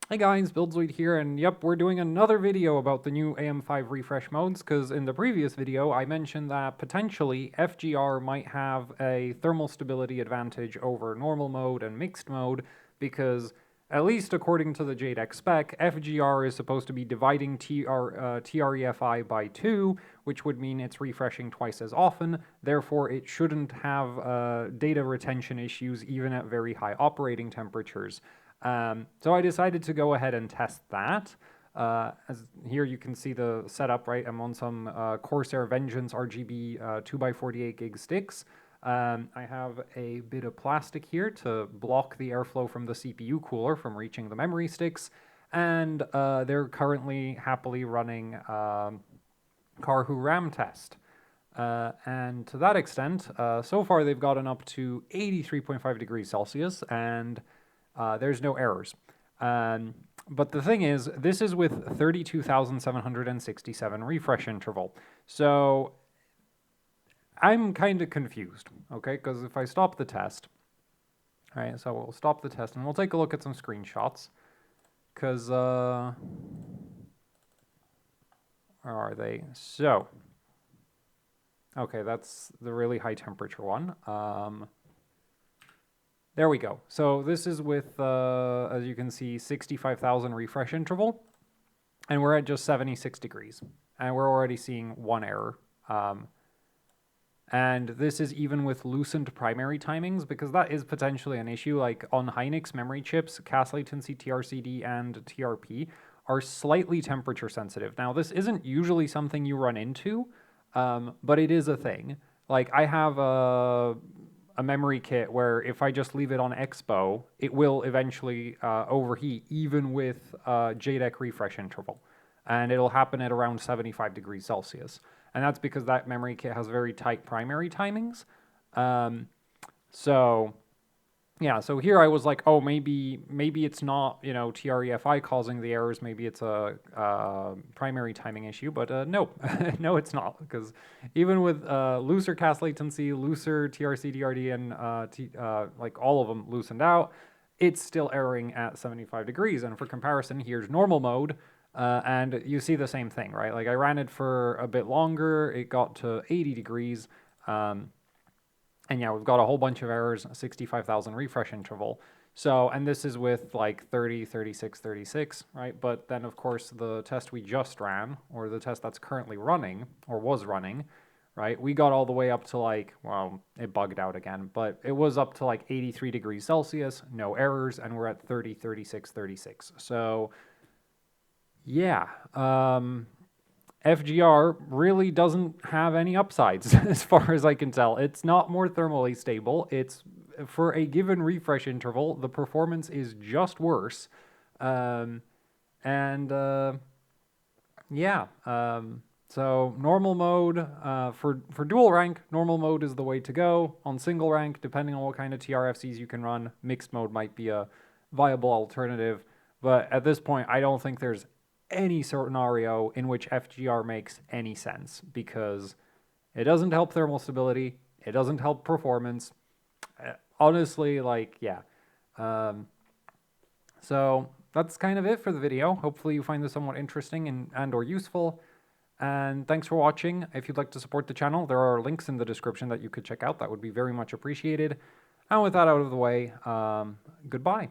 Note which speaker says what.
Speaker 1: Hey guys, BuildZoid here, and yep, we're doing another video about the new AM5 refresh modes, because in the previous video I mentioned that potentially FGR might have a thermal stability advantage over normal mode and mixed mode, because at least according to the JDEC spec, FGR is supposed to be dividing TREFI by 2, which would mean it's refreshing twice as often, therefore it shouldn't have data retention issues even at very high operating temperatures. So I decided to go ahead and test that. As here you can see the setup, right? I'm on some Corsair Vengeance RGB 2x48 gig sticks. I have a bit of plastic here to block the airflow from the CPU cooler from reaching the memory sticks, and they're currently happily running Karhu RAM test. And to that extent, so far they've gotten up to 83.5 degrees Celsius, and there's no errors. But the thing is, this is with 32,767 refresh interval. So I'm kind of confused, okay? Because if I stop the test, all right, so we'll stop the test and we'll take a look at some screenshots. Because, where are they? So, okay, that's the really high temperature one. There we go. So this is with, as you can see, 65,000 refresh interval, and we're at just 76 degrees, and we're already seeing one error. And this is even with loosened primary timings, because that is potentially an issue. Like on Hynix memory chips, cast latency, TRCD, and TRP are slightly temperature sensitive. Now, this isn't usually something you run into, but it is a thing. Like I have a memory kit where if I just leave it on Expo, it will eventually overheat even with JDEC refresh interval. And it'll happen at around 75 degrees Celsius. And that's because that memory kit has very tight primary timings. So yeah, so here I was like, oh, maybe it's not, you know, TREFI causing the errors. Maybe it's a primary timing issue. But no, no, it's not. Because even with looser cast latency, looser TRC-DRD, and like all of them loosened out, it's still erroring at 75 degrees. And for comparison, here's normal mode. And you see the same thing, right? Like I ran it for a bit longer. It got to 80 degrees. And yeah, we've got a whole bunch of errors, 65,000 refresh interval. So, and this is with like 30, 36, 36, right? But then of course the test we just ran, or the test that's currently running, or was running, right? We got all the way up to like, well, it bugged out again, but it was up to like 83 degrees Celsius, no errors, and we're at 30, 36, 36. So yeah, FGR really doesn't have any upsides as far as I can tell. It's not more thermally stable. It's for a given refresh interval, the performance is just worse. Yeah. So normal mode, for dual rank, normal mode is the way to go. On single rank, depending on what kind of TRFCs you can run, mixed mode might be a viable alternative. But at this point, I don't think there's any scenario in which FGR makes any sense, because it doesn't help thermal stability, it doesn't help performance. Honestly, like, yeah. So that's kind of it for the video. Hopefully you find this somewhat interesting and or useful. And thanks for watching. If you'd like to support the channel, there are links in the description that you could check out. That would be very much appreciated. And with that out of the way, goodbye.